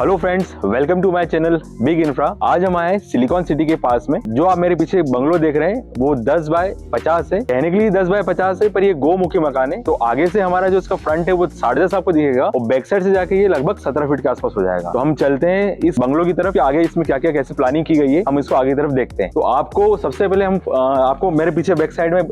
Hello friends, welcome to my channel big infra. आज हम आए सिलिकॉन सिटी के पास में। जो आप मेरे पीछे बंगलो देख रहे हैं वो 10 बाय 50 है। कहने के लिए 10 बाय 50 है, पर ये गोमुखी मकान है। तो आगे से हमारा जो इसका फ्रंट है वो 10.5 आपको दिखेगा और बैक साइड से जाके ये लगभग 17 फीट के आसपास हो जाएगा। तो हम चलते हैं इस बंगलो की तरफ। आगे इसमें क्या क्या कैसे प्लानिंग की गई है हम इसको आगे की तरफ देखते हैं। तो आपको सबसे पहले हम आपको मेरे पीछे बैक साइड में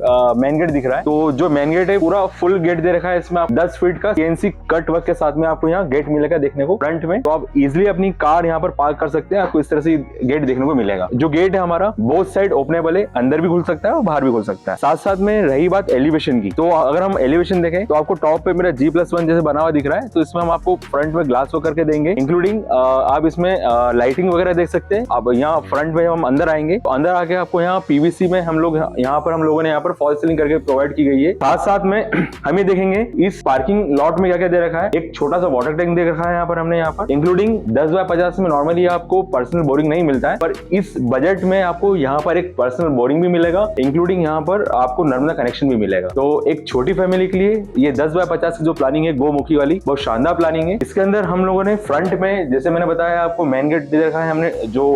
मेन गेट दिख रहा है। तो जो मेन गेट है पूरा फुल गेट दे रखा है। इसमें आप 10 फीट का CNC कट वर्क के साथ में आपको यहाँ गेट मिलेगा देखने को फ्रंट में। तो आप इजिली अपनी कार यहाँ पर पार्क कर सकते हैं। आपको इस तरह से गेट देखने को मिलेगा। जो गेट है हमारा बोथ साइड ओपनेबल है, अंदर भी खुल सकता है और बाहर भी खुल सकता है। साथ साथ में रही बात एलिवेशन की, तो अगर हम एलिवेशन देखें तो आपको टॉप पे मेरा G+1 जैसे बना हुआ दिख रहा है। तो इसमें हम आपको फ्रंट में ग्लास वर्क करके देंगे, इंक्लूडिंग आप इसमें लाइटिंग वगैरह देख सकते हैं। अब यहाँ फ्रंट में हम अंदर आएंगे तो अंदर आके आपको यहाँ PVC में हम लोगों ने यहाँ पर फॉल सीलिंग करके प्रोवाइड की गई है। साथ साथ में हम ये देखेंगे इस पार्किंग लॉट में क्या क्या दे रखा है। एक छोटा सा वाटर टैंक दे रखा है यहाँ पर हमने, यहाँ पर इंक्लूडिंग 10 बाय 50 में नॉर्मली आपको पर्सनल बोरिंग नहीं मिलता है, पर इस बजट में आपको यहाँ पर एक पर्सनल बोरिंग भी मिलेगा, इंक्लूडिंग यहाँ पर आपको नर्मदा कनेक्शन भी मिलेगा। तो एक छोटी फैमिली के लिए ये 10 बाय 50 की जो प्लानिंग है गोमुखी वाली, बहुत शानदार प्लानिंग है। इसके अंदर हम लोगों ने फ्रंट में जैसे मैंने बताया आपको मेन गेट दे रखा है हमने, जो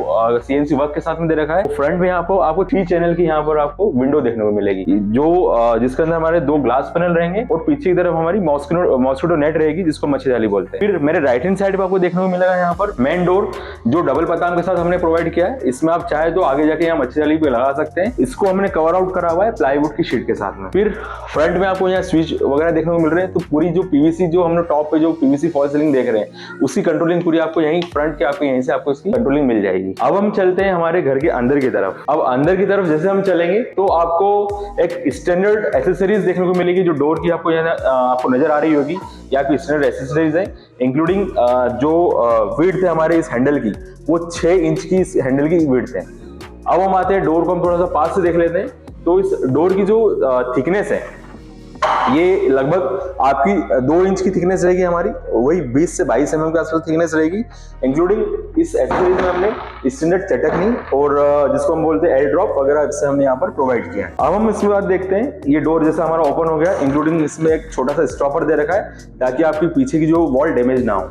CNC वर्क के साथ में दे रखा है। फ्रंट में आपको 3 चैनल की यहाँ पर आपको विंडो देखने को मिलेगी, जो जिसके अंदर हमारे 2 ग्लास पैनल रहेंगे और पीछे की तरफ हमारी मॉस्किटो नेट रहेगी जिसको मच्छर जाली बोलते हैं। फिर मेरे राइट हैंड साइड पे आपको देखने को मिलेगा यहाँ पर मेन डोर, जो डबल पताम के साथ हमने प्रोवाइड किया है। इसमें आप चाहे तो आगे जाके यहाँ मच्छर जाली पे लगा सकते हैं। इसको हमने कवर आउट करा हुआ है प्लाईवुड की शीट के साथ में। फिर फ्रंट में आपको यहाँ स्विच वगैरह देखने को मिल रहे हैं। तो पूरी जो PVC जो हमने टॉप पे जो PVC फॉल सीलिंग देख रहे हैं उसकी कंट्रोलिंग पूरी आपको यहीं फ्रंट के आपको यहीं से आपको इसकी कंट्रोलिंग मिल जाएगी। अब हम चलते हैं हमारे घर के अंदर की तरफ। अब अंदर की तरफ जैसे हम चलेंगे तो आपको एक स्टैंडर्ड एक्सेसरीज देखने को मिलेगी, जो डोर की आपको यहाँ आपको नजर आ रही होगी। या आपकी स्टैंडर्ड एक्सेसरीज है, इंक्लूडिंग जो विड्थ है हमारे इस हैंडल की वो 6 इंच की इस हैंडल की विड्थ है। अब हम आते हैं डोर को हम थोड़ा सा पास से देख लेते हैं। तो इस डोर की जो थिकनेस है ये लगभग आपकी 2 इंच की थिकनेस रहेगी हमारी, वही 20 से 22 mm के आसपास थिकनेस रहेगी। इंक्लूडिंग इस एक्सेसरीज में हमने स्टैंडर्ड चटकनी और जिसको हम बोलते हैं एयर ड्रॉप वगैरह इससे हमने यहाँ पर प्रोवाइड किया है। अब हम इसके बाद देखते हैं ये डोर जैसा हमारा ओपन हो गया, इंक्लूडिंग इसमें एक छोटा सा स्टॉपर दे रखा है ताकि आपकी पीछे की जो वॉल डैमेज ना हो।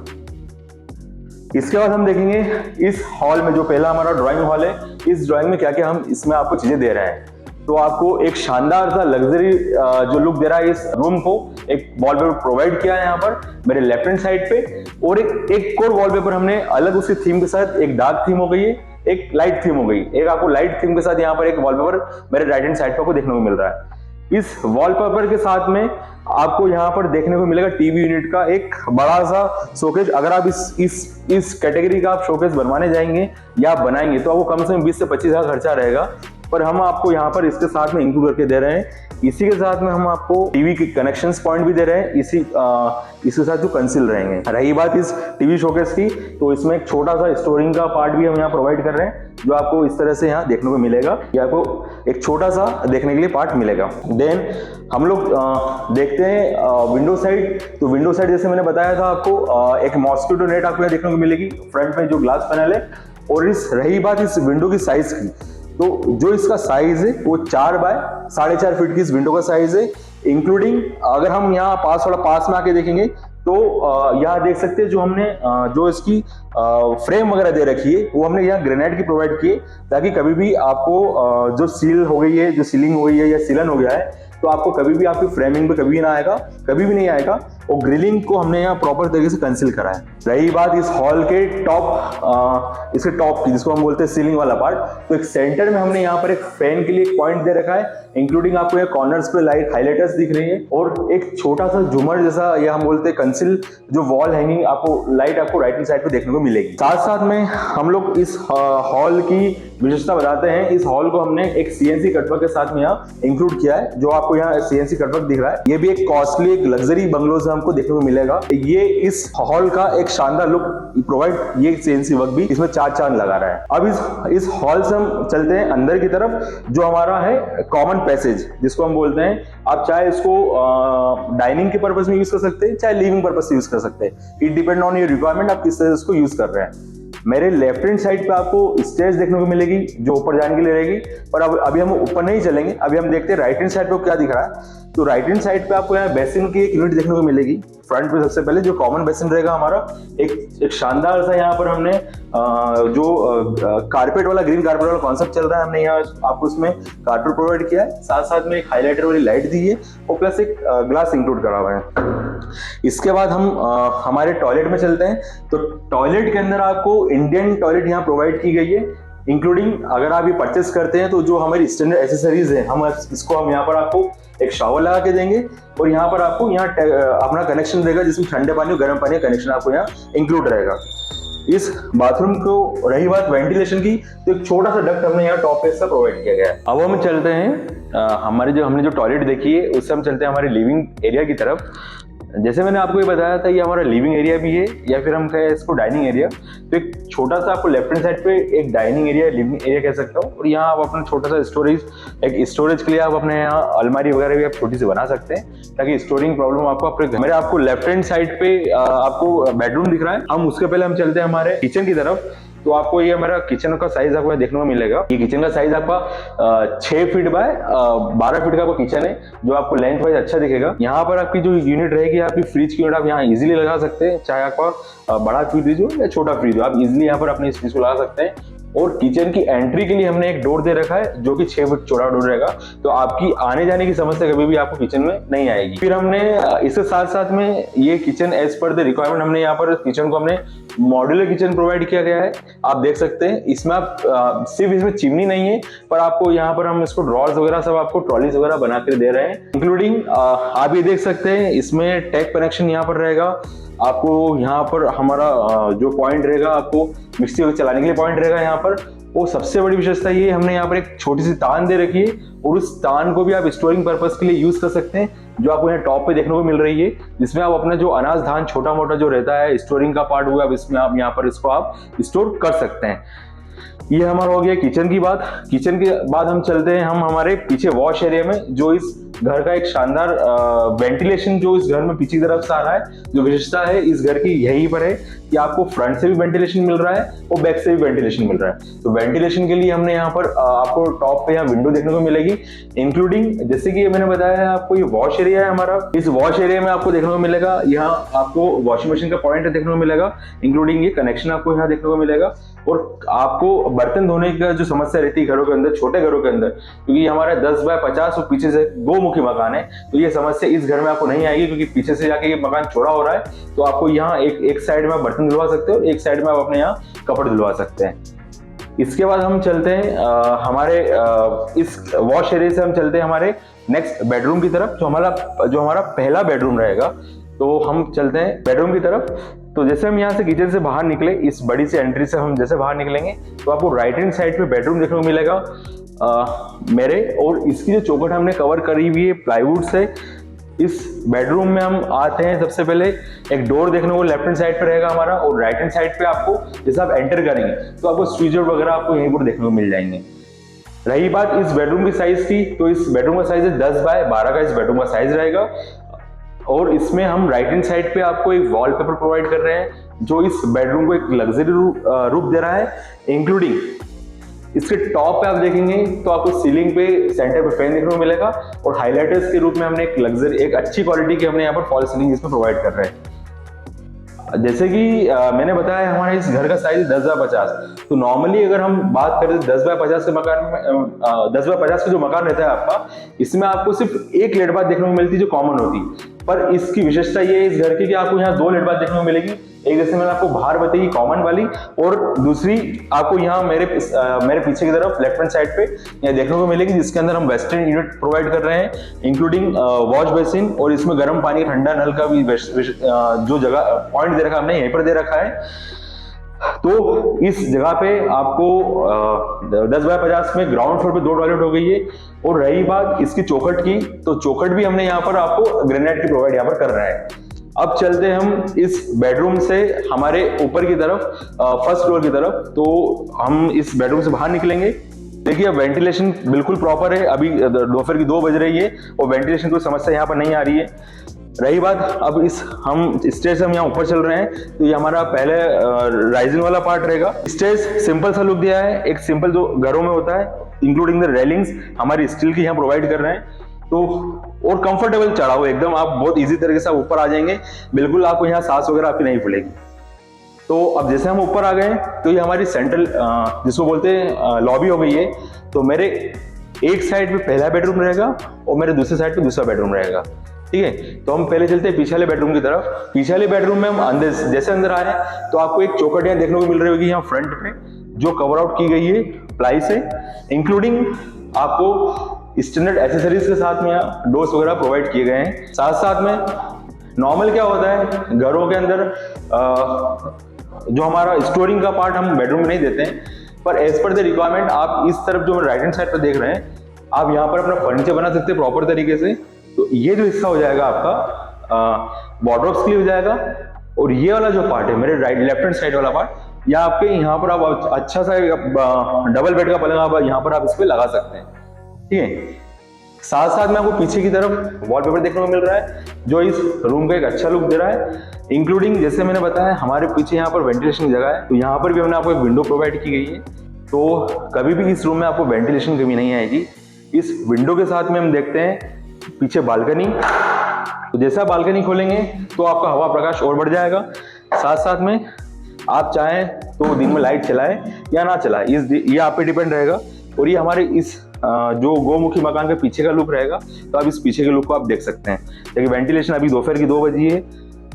इसके बाद हम देखेंगे इस हॉल में, जो पहला हमारा ड्राइंग हॉल है, इस ड्राइंग में क्या क्या हम इसमें आपको चीजें दे रहे हैं। तो आपको एक शानदार सा लग्जरी जो लुक दे रहा है इस रूम को, एक वॉलपेपर प्रोवाइड किया है यहाँ पर मेरे लेफ्ट हैंड साइड पे। और एक और वॉलपेपर हमने अलग उसकी थीम के साथ, एक डार्क थीम हो गई है, एक लाइट थीम हो गई, एक आपको लाइट थीम के साथ यहाँ पर एक वॉलपेपर मेरे राइट हैंड साइड पर आपको देखने को मिल रहा है। इस वॉलपेपर के साथ में आपको यहाँ पर देखने को मिलेगा टीवी यूनिट का एक बड़ा सा शोकेस। अगर आप इस कैटेगरी का आप शोकेस बनवाने जाएंगे या बनाएंगे तो आपको कम से कम 20 से 25 हज़ार खर्चा रहेगा, पर हम आपको यहाँ पर इसके साथ में इंक्लूड करके दे रहे हैं। इसी के साथ में हम आपको टीवी के कनेक्शंस पॉइंट भी दे रहे हैं, इसके साथ जो कंसील रहेंगे। रही बात इस टीवी शोकेस की, तो इसमें एक छोटा सा स्टोरिंग का पार्ट भी हम यहाँ प्रोवाइड कर रहे हैं, जो आपको इस तरह से यहाँ देखने को मिलेगा। ये आपको एक छोटा सा देखने के लिए पार्ट मिलेगा। देन हम लोग देखते हैं विंडो साइड। तो विंडो साइड जैसे मैंने बताया था आपको, एक मॉस्किटो नेट आपको यहाँ देखने को मिलेगी फ्रंट में जो ग्लास पैनल है। और रही बात इस विंडो की साइज की, तो जो इसका साइज है वो 4 बाय 4.5 फीट की इस विंडो का साइज है। इंक्लूडिंग अगर हम यहाँ पास में आके देखेंगे तो यहाँ देख सकते हैं जो हमने जो इसकी फ्रेम वगैरह दे रखी है वो हमने यहाँ ग्रेनाइट की प्रोवाइड की है, ताकि कभी भी आपको जो सील हो गई है, जो सीलिंग हो गई है या सीलन हो गया है, तो आपको कभी भी आपकी फ्रेमिंग पे कभी नहीं आएगा। और ग्रिलिंग को हमने यहाँ प्रॉपर तरीके से कंसील करा है। रही बात इस हॉल के इसके टॉप की, जिसको हम बोलते हैं सीलिंग वाला पार्ट, तो एक सेंटर में हमने यहाँ पर एक फैन के लिए एक पॉइंट दे रखा है, इंक्लूडिंग आपको यहाँ कॉर्नर्स पे लाइट हाइलाइटर्स दिख रही है। और एक छोटा सा झूमर जैसा या हम बोलते हैं कंसील जो वॉल हैंगिंग आपको लाइट आपको राइट हैंड साइड पे देखने को मिलेगी। साथ साथ में हम लोग इस हॉल की विशेषता बताते हैं। इस हॉल को हमने एक CNC कटवर्क के साथ में यहाँ इंक्लूड किया है, जो आपको यहाँ CNC कटवर्क दिख रहा है। ये भी एक कॉस्टली एक लग्जरी बंगलोज हमको देखने को मिलेगा। ये इस हॉल का एक शानदार लुक प्रोवाइड ये CNC वर्क भी इसमें 4 चांद लगा रहा है। अब इस हॉल से हम चलते हैं अंदर की तरफ, जो हमारा है कॉमन पैसेज जिसको हम बोलते हैं। आप चाहे इसको डाइनिंग के पर्पज में यूज कर सकते हैं, चाहे लिविंग पर्पज से यूज कर सकते हैं। It depend on your requirement, आप किस तरह से इसको यूज कर रहे हैं। मेरे लेफ्ट हैंड साइड पे आपको स्टेज देखने को मिलेगी जो ऊपर जाने के लिए रहेगी, पर अभी हम ऊपर नहीं चलेंगे। अभी हम देखते हैं राइट हैंड साइड पे क्या दिख रहा है। तो राइट हैंड साइड पे आपको यहाँ बेसिन की एक यूनिट देखने को मिलेगी। फ्रंट पे सबसे पहले जो कॉमन बेसिन रहेगा हमारा, एक शानदार सा यहाँ पर हमने जो कारपेट वाला, ग्रीन कारपेट वाला कॉन्सेप्ट चल रहा है, हमने यहाँ आपको उसमें कारपेट प्रोवाइड किया है, साथ साथ में एक हाईलाइटर वाली लाइट दी है और प्लस एक ग्लास इंक्लूड करा हुआ है। इसके बाद हम हमारे टॉयलेट में चलते हैं। तो टॉयलेट के अंदर आपको इंडियन टॉयलेट यहाँ प्रोवाइड की गई है, इंक्लूडिंग अगर आप ये परचेस करते हैं तो जो हमारी स्टैंडर्ड एसेसरीज है, हम यहाँ पर आपको एक शावर लगा के देंगे और यहाँ पर आपको यहाँ अपना कनेक्शन रहेगा जिसमें ठंडे पानी और गर्म पानी का कनेक्शन आपको यहाँ इंक्लूड रहेगा। इस बाथरूम को रही बात वेंटिलेशन की, तो एक छोटा सा डक्ट हमने यहाँ टॉप पे इसका प्रोवाइड किया गया है। अब हम चलते हैं हमने जो टॉयलेट देखी है उससे हम चलते हैं हमारे लिविंग एरिया की तरफ। जैसे मैंने आपको ये बताया था, ये हमारा लिविंग एरिया भी है या फिर हम कहें इसको डाइनिंग एरिया। तो एक छोटा सा आपको लेफ्ट हैंड साइड पे एक डाइनिंग एरिया, लिविंग एरिया कह सकता हूँ, और यहाँ आप अपना छोटा सा स्टोरेज के लिए आप अपने यहाँ अलमारी वगैरह भी आप छोटी सी बना सकते हैं ताकि स्टोरिंग प्रॉब्लम आपको लेफ्ट हैंड साइड पे आपको बेडरूम दिख रहा है। हम उसके पहले हम चलते हैं हमारे किचन की तरफ। तो आपको ये हमारा किचन का साइज आपको देखने को मिलेगा। ये किचन का साइज आपका 6 फीट बाय 12 फीट का आपको किचन है, जो आपको लेंथ वाइज अच्छा दिखेगा। यहाँ पर आपकी जो यूनिट रहेगी, आपकी फ्रिज की यूनिट आप यहाँ इजीली लगा सकते हैं, चाहे आपका बड़ा फ्रिज हो या छोटा फ्रिज हो, आप इजीली यहाँ पर अपने इस फ्रिज को लगा सकते हैं। और किचन की एंट्री के लिए हमने एक डोर दे रखा है जो कि 6 फीट चौड़ा डोर रहेगा, तो आपकी आने जाने की समस्या कभी भी आपको किचन में नहीं आएगी। फिर हमने इसके साथ साथ में ये kitchen as per the requirement, हमने यहाँ पर किचन को हमने मॉड्यूलर किचन प्रोवाइड किया गया है। आप देख सकते हैं इसमें आप सिर्फ इसमें चिमनी नहीं है, पर आपको यहाँ पर हम इसको ड्रॉर्स वगैरह सब आपको ट्रॉलीज वगैरह बना कर दे रहे हैं, इंक्लूडिंग आप ये देख सकते हैं इसमें टैप कनेक्शन यहाँ पर रहेगा। आपको यहाँ पर हमारा जो पॉइंट रहेगा, आपको मिक्सी चलाने के लिए पॉइंट रहेगा यहाँ पर। वो सबसे बड़ी विशेषता ये, हमने यहाँ पर एक छोटी सी तान दे रखी है और उस तान को भी आप स्टोरिंग पर्पस के लिए यूज कर सकते हैं, जो आपको यहाँ टॉप पे देखने को मिल रही है, जिसमें आप अपना जो अनाज धान छोटा मोटा जो रहता है स्टोरिंग का पार्ट हुआ, इसमें आप यहाँ पर इसको आप स्टोर कर सकते हैं। ये हमारा हो गया किचन की बात। किचन के बाद हम चलते हैं हम हमारे पीछे वॉश एरिया में, जो इस घर का एक शानदार वेंटिलेशन जो इस घर में पीछे की तरफ से आ रहा है, जो विशेषता है इस घर की यही पर है कि आपको फ्रंट से भी वेंटिलेशन मिल रहा है और बैक से भी वेंटिलेशन मिल रहा है। तो वेंटिलेशन के लिए हमने यहाँ पर आपको टॉप पे यहाँ विंडो देखने को मिलेगी, इंक्लूडिंग जैसे कि मैंने बताया है आपको ये वॉश एरिया है हमारा। इस वॉश एरिया में आपको देखने को मिलेगा, यहाँ आपको वॉशिंग मशीन का पॉइंट देखने को मिलेगा, इंक्लूडिंग ये कनेक्शन आपको यहाँ देखने को मिलेगा। और आपको बर्तन धोने का जो समस्या रहती है घरों के अंदर, छोटे घरों के अंदर, क्योंकि हमारा 10 बाय 50 और पीछे से 2 मुखी मकान है, तो ये समस्या इस घर में आपको नहीं आएगी, क्योंकि पीछे से जाके ये मकान चौड़ा हो रहा है। तो आपको यहाँ एक साइड में आप बर्तन धुलवा सकते हो, एक साइड में आप अपने यहाँ कपड़े धुलवा सकते हैं। इसके बाद हम चलते हैं हमारे इस वॉश एरिया से हम चलते हैं हमारे नेक्स्ट बेडरूम की तरफ, जो हमारा पहला बेडरूम रहेगा। तो हम चलते हैं बेडरूम की तरफ। तो जैसे हम यहाँ से किचन से बाहर निकले, इस बड़ी सी एंट्री से हम जैसे बाहर निकलेंगे, तो आपको राइट हैंड साइड पे बेडरूम देखने को मिलेगा मेरे। और इसकी जो चौखट हमने कवर करी हुई है प्लाईवुड से। इस बेडरूम में हम आते हैं, सबसे पहले एक डोर देखने को लेफ्ट हैंड साइड पे रहेगा हमारा, और राइट हैंड साइड पे आपको जैसे आप एंटर करेंगे तो आपको स्विच बोर्ड वगैरह आपको यहीं पर देखने को मिल जाएंगे। रही बात इस बेडरूम की साइज की, तो इस बेडरूम का साइज है 10 बाय 12 का इस बेडरूम का साइज रहेगा। और इसमें हम राइट हैंड साइड पे आपको एक वॉलपेपर प्रोवाइड कर रहे हैं, जो इस बेडरूम को एक लग्जरी रूप दे रहा है, इंक्लूडिंग इसके टॉप पे आप देखेंगे तो आपको सीलिंग पे सेंटर पे फैन देखने को मिलेगा, और हाइलाइटर्स के रूप में हमने एक अच्छी क्वालिटी की हमने यहाँ पर फॉल सीलिंग इसमें प्रोवाइड कर रहे हैं। जैसे कि मैंने बताया हमारे इस घर का साइज 10 बाय 50। तो नॉर्मली अगर हम बात करें 10 बाय 50 के मकान में, 10 बाय 50 का जो मकान रहता है आपका, इसमें आपको सिर्फ एक लेट बाथ देखने को मिलती है जो कॉमन होती है। पर इसकी विशेषता ये है इस घर की कि आपको यहाँ 2 लेट बाथ देखने को मिलेगी। एक जैसे मैंने आपको बाहर बताई कॉमन वाली, और दूसरी आपको यहाँ मेरे पीछे की तरफ लेफ्ट हैंड साइड पे यहाँ देखने को मिलेगी, जिसके अंदर हम वेस्टर्न यूनिट प्रोवाइड कर रहे हैं, इंक्लूडिंग वॉश बेसिन, और इसमें गर्म पानी ठंडा नल का भी जो जगह पॉइंट दे रखा है हमने यहीं पर दे रखा है। तो इस जगह पे आपको 10 बाय 50 में ग्राउंड फ्लोर पे 2 टॉयलेट हो गई है। और रही बात इसकी चौखट की, तो चौखट भी हमने यहाँ पर आपको ग्रेनाइट की प्रोवाइड यहाँ पर कर रहे हैं। अब चलते हैं हम इस बेडरूम से हमारे ऊपर की तरफ, फर्स्ट फ्लोर की तरफ। तो हम इस बेडरूम से बाहर निकलेंगे। देखिए अब वेंटिलेशन बिल्कुल प्रॉपर है, अभी दोपहर की 2 बज रही है और वेंटिलेशन कोई समस्या यहाँ पर नहीं आ रही है। रही बात अब हम स्टेज से हम यहाँ ऊपर चल रहे हैं, तो ये हमारा पहले राइजिंग वाला पार्ट रहेगा। स्टेज सिंपल सा लुक दिया है, एक सिंपल जो घरों में होता है, इंक्लूडिंग द रेलिंग्स हमारी स्टील की यहाँ प्रोवाइड कर रहे हैं। तो और कंफर्टेबल चढ़ाओ एकदम, आप बहुत इजी तरीके से आप ऊपर आ जाएंगे, बिल्कुल आपको यहाँ सांस वगैरह आपकी नहीं फूलेगी। तो अब जैसे हम ऊपर आ गए तो ये हमारी सेंट्रल जिसको बोलते हैं लॉबी हो गई है। तो मेरे एक साइड पे पहला बेडरूम रहेगा और मेरे दूसरे साइड पे दूसरा बेडरूम रहेगा, ठीक है। तो हम पहले चलते हैं पीछे वाले बेडरूम की तरफ। पीछे वाले बेडरूम में हम अंदर जैसे अंदर आ रहे हैं तो आपको एक चौखट यहाँ देखने को मिल रही होगी यहाँ फ्रंट पे, जो कवर आउट की गई है प्लाई से, इंक्लूडिंग आपको स्टैंडर्ड एसेसरीज के साथ में यहाँ डोर्स वगैरह प्रोवाइड किए गए हैं। साथ साथ में नॉर्मल क्या होता है घरों के अंदर जो हमारा स्टोरिंग का पार्ट हम बेडरूम में नहीं देते हैं, पर एज पर द रिक्वायरमेंट आप इस तरफ जो राइट हैंड साइड पर देख रहे हैं आप यहाँ पर अपना फर्नीचर बना सकते हैं प्रॉपर तरीके से। तो ये जो हिस्सा हो जाएगा आपका वार्डरोब्स के लिए हो जाएगा, और ये वाला जो पार्ट है मेरे राइट लेफ्ट हैंड साइड वाला पार्ट, या आपके यहाँ पर आप अच्छा सा डबल बेड का पलंग आप यहाँ पर आप इस पे लगा सकते हैं, ठीक है। साथ साथ में आपको पीछे की तरफ वॉलपेपर देखने को मिल रहा है जो इस रूम का एक अच्छा लुक दे रहा है, इंक्लूडिंग जैसे मैंने बताया हमारे पीछे यहाँ पर वेंटिलेशन की जगह है, तो यहाँ पर भी हमने आपको एक विंडो प्रोवाइड की गई है। तो कभी भी इस रूम में आपको वेंटिलेशन की कमी नहीं आएगी। इस विंडो के साथ में हम देखते हैं पीछे बालकनी, तो जैसा बालकनी खोलेंगे तो आपका हवा प्रकाश और बढ़ जाएगा। साथ साथ में आप चाहें तो दिन में लाइट चलाएं या ना चलाएं, ये आप पे डिपेंड रहेगा। और ये हमारे इस जो गोमुखी मकान के पीछे का लुक रहेगा, तो आप इस पीछे के लुक को आप देख सकते हैं। देखिए वेंटिलेशन अभी दोपहर की 2 बजी है,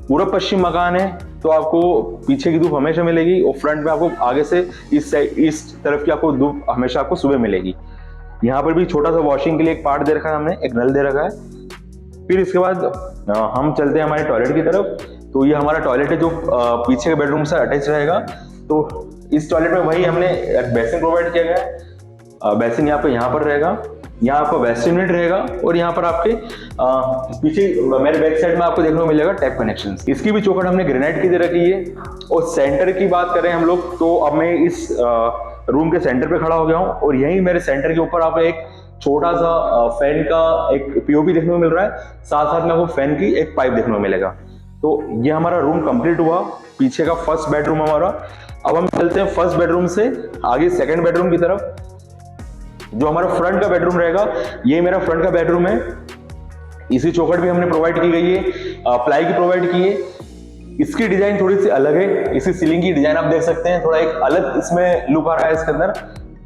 पूर्व पश्चिम मकान है, तो आपको पीछे की धूप हमेशा मिलेगी और फ्रंट में आपको आगे से इस तरफ की आपको धूप हमेशा आपको सुबह मिलेगी। यहाँ पर भी छोटा सा वॉशिंग के लिए एक पार्ट दे रखा है हमने, एक नल दे रखा है। फिर इसके बाद हम चलते हैं हमारे टॉयलेट की तरफ। तो ये हमारा टॉयलेट है जो पीछे के बेडरूम से अटैच रहेगा। तो इस टॉयलेट में वही हमने एक बेसिन प्रोवाइड किया गया है। बेसिन यहाँ पर रहेगा, यहाँ आपका वेस्टर्न यूनिट रहेगा, और यहाँ पर आपके पीछे मेरे बैक साइड में आपको देखने को मिलेगा टैप कनेक्शन। इसकी भी चौखट हमने ग्रेनाइट की दे रखी है। और सेंटर की बात करें हम लोग, तो अब मैं इस रूम के सेंटर पे खड़ा हो गया हूँ, और यहीं मेरे सेंटर के ऊपर आपको एक छोटा सा फैन का एक पीओपी देखने को मिल रहा है। साथ साथ में आपको फैन की एक पाइप देखने को मिलेगा। तो ये हमारा रूम कंप्लीट हुआ, पीछे का फर्स्ट बेडरूम हमारा। अब हम चलते हैं फर्स्ट बेडरूम से आगे सेकंड बेडरूम की तरफ, जो हमारा फ्रंट का बेडरूम रहेगा। ये मेरा फ्रंट का बेडरूम है। इसी चौखट भी हमने प्रोवाइड की गई है, प्लाई की प्रोवाइड की है। इसकी डिजाइन थोड़ी सी अलग है, इसकी सीलिंग की डिजाइन आप देख सकते हैं, थोड़ा एक अलग इसमें लुक आ रहा है इसके अंदर।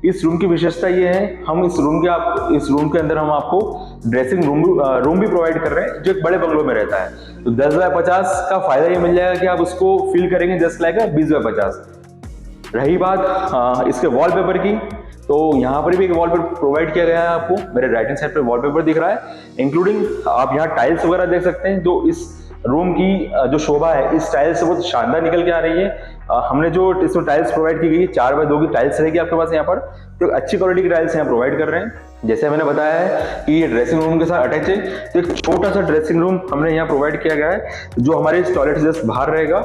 इस रूम की विशेषता ये है, हम इस रूम के अंदर हम आपको ड्रेसिंग रूम भी प्रोवाइड कर रहे हैं, जो एक बड़े बंगलों में रहता है। तो 10 बाय 50 का फायदा ये मिल जाएगा कि आप उसको फील करेंगे जस्ट लाइक 20 बाय 50। रही बात इसके वॉलपेपर की, तो यहाँ पर भी एक वॉलपेपर प्रोवाइड किया गया है आपको। मेरे राइट हैंड साइड पे वॉलपेपर दिख रहा है, इंक्लूडिंग आप यहाँ टाइल्स वगैरह देख सकते हैं। जो इस रूम की जो शोभा है इस टाइल्स से बहुत शानदार निकल के आ रही है। हमने जो इसमें टाइल्स प्रोवाइड की गई है 4x2 की टाइल्स रहेगी आपके पास यहाँ पर, तो अच्छी क्वालिटी की टाइल्स यहाँ प्रोवाइड कर रहे हैं। जैसे मैंने बताया है कि ये ड्रेसिंग रूम के साथ अटैच है, तो एक छोटा सा ड्रेसिंग रूम हमने यहाँ प्रोवाइड किया गया है, जो हमारे इस टॉयलेट से जस्ट बाहर रहेगा,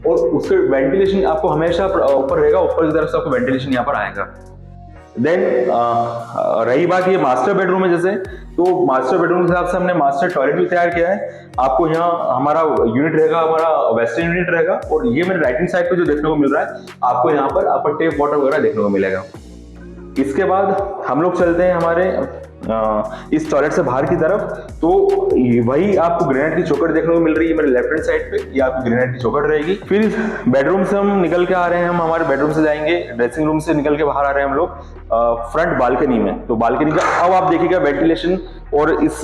और उसके वेंटिलेशन आपको हमेशा ऊपर रहेगा, ऊपर की तरफ से आपको वेंटिलेशन यहाँ पर आएगा। देन रही बात ये मास्टर बेडरूम है जैसे, तो मास्टर बेडरूम के हिसाब से हमने मास्टर टॉयलेट भी तैयार किया है। आपको यहाँ हमारा यूनिट रहेगा, हमारा वेस्टर्न यूनिट रहेगा, और ये मेरे राइट हैंड साइड पे जो देखने को मिल रहा है आपको यहाँ पर अपर टेप वाटर वगैरह देखने को मिलेगा। इसके बाद हम लोग चलते हैं हमारे इस टॉयलेट से बाहर की तरफ, तो वही आपको ग्रेनाइट की चौखट देखने को मिल रही है मेरे लेफ्ट हैंड साइड पे, ये आपकी ग्रेनाइट की चौखट रहेगी। फिर इस बेडरूम से हम निकल के आ रहे हैं, हम हमारे बेडरूम से जाएंगे, ड्रेसिंग रूम से निकल के बाहर आ रहे हैं हम लोग फ्रंट बालकनी में। तो बालकनी का अब आप देखिएगा वेंटिलेशन और इस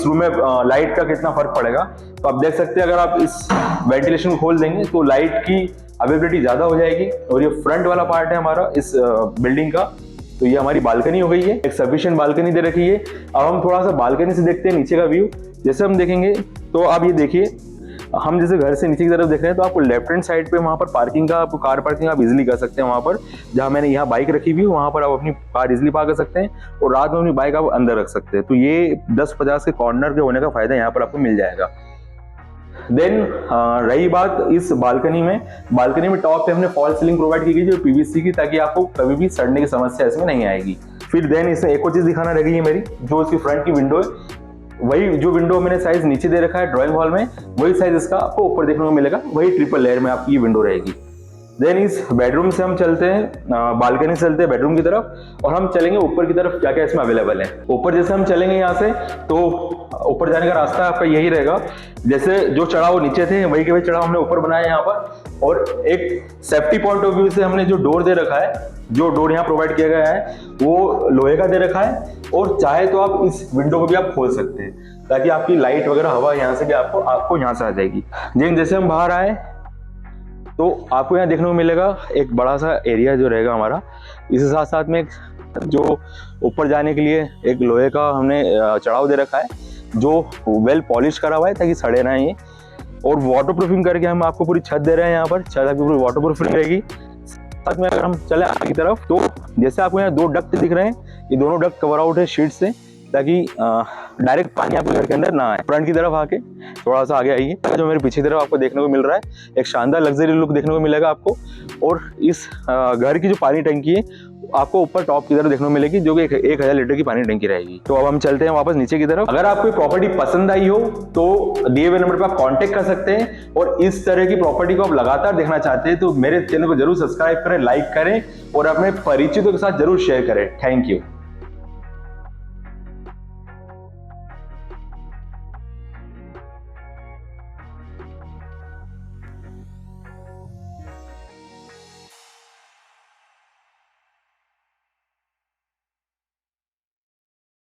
रूम में लाइट का कितना फर्क पड़ेगा। तो आप देख सकते हैं अगर आप इस वेंटिलेशन को खोल देंगे तो लाइट की अवेलेबिलिटी ज्यादा हो जाएगी। और ये फ्रंट वाला पार्ट है हमारा इस बिल्डिंग का, तो ये हमारी बालकनी हो गई है, एक सफिशिएंट बालकनी दे रखी है। अब हम थोड़ा सा बालकनी से देखते हैं नीचे का व्यू। जैसे हम देखेंगे तो आप ये देखिए, हम जैसे घर से नीचे की तरफ देख रहे हैं तो आपको लेफ्ट हैंड साइड पे वहां पर पार्किंग का, आपको कार पार्किंग आप इजीली कर सकते हैं। वहां पर जहां मैंने यहाँ बाइक रखी हुई है वहां पर आप अपनी कार इजीली पार्क कर सकते हैं, और रात में अपनी बाइक आप अंदर रख सकते हैं। तो ये 10-50 के कॉर्नर के होने का फायदा यहाँ पर आपको मिल जाएगा। देन रही बात इस बालकनी में टॉप पे हमने फॉल सीलिंग प्रोवाइड की गई जो पीवीसी की, ताकि आपको कभी भी सड़ने की समस्या इसमें नहीं आएगी। फिर देन इसमें एक और चीज दिखाना रह गई है मेरी, जो इसकी फ्रंट की विंडो है, वही जो विंडो मैंने साइज नीचे दे रखा है ड्राइंग हॉल में, वही साइज इसका आपको ऊपर देखने को मिलेगा, वही ट्रिपल लेयर में आपकी विंडो रहेगी। देन इस बेडरूम से हम चलते हैं, बालकनी से चलते हैं बेडरूम की तरफ, और हम चलेंगे ऊपर की तरफ क्या क्या इसमें अवेलेबल है। ऊपर जैसे हम चलेंगे यहाँ से तो ऊपर जाने का रास्ता आपका यही रहेगा, जैसे जो चढ़ाव नीचे थे वही के वही चढ़ाव हमने ऊपर बनाया यहाँ पर। और एक सेफ्टी पॉइंट ऑफ व्यू से हमने जो डोर दे रखा है, जो डोर यहाँ प्रोवाइड किया गया है वो लोहे का दे रखा है, और चाहे तो आप इस विंडो को भी आप खोल सकते हैं ताकि आपकी लाइट वगैरह हवा यहाँ से भी आपको यहाँ से आ जाएगी। जैसे हम बाहर आए तो आपको यहाँ देखने को मिलेगा एक बड़ा सा एरिया जो रहेगा हमारा। इसके साथ साथ में जो ऊपर जाने के लिए एक लोहे का हमने चढ़ाव दे रखा है जो वेल पॉलिश करा हुआ है ताकि सड़े ना ये, और वाटर प्रूफिंग करके हम आपको पूरी छत दे रहे हैं। यहाँ पर छत आपकी पूरी वाटर प्रूफिंग रहेगी। साथ में अगर हम चले आगे की तरफ तो जैसे आपको यहाँ 2 डक्ट दिख रहे हैं, ये दोनों डक्ट कवर आउट है शीट से ताकि डायरेक्ट पानी आपके घर के अंदर ना आए। फ्रंट की तरफ आके थोड़ा सा आगे आइए, जो मेरे पीछे की तरफ आपको देखने को मिल रहा है एक शानदार लग्जरी लुक देखने को मिलेगा आपको। और इस घर की जो पानी टंकी है आपको ऊपर टॉप की तरफ देखने को मिलेगी जो कि 1000 लीटर की पानी टंकी रहेगी। तो अब हम चलते हैं वापस नीचे की तरफ। अगर आपको प्रॉपर्टी पसंद आई हो तो दिए हुए नंबर पर आप कांटेक्ट कर सकते हैं, और इस तरह की प्रॉपर्टी को आप लगातार देखना चाहते हैं तो मेरे चैनल को जरूर सब्सक्राइब करें, लाइक करें और अपने परिचितों के साथ जरूर शेयर करें। Thank you.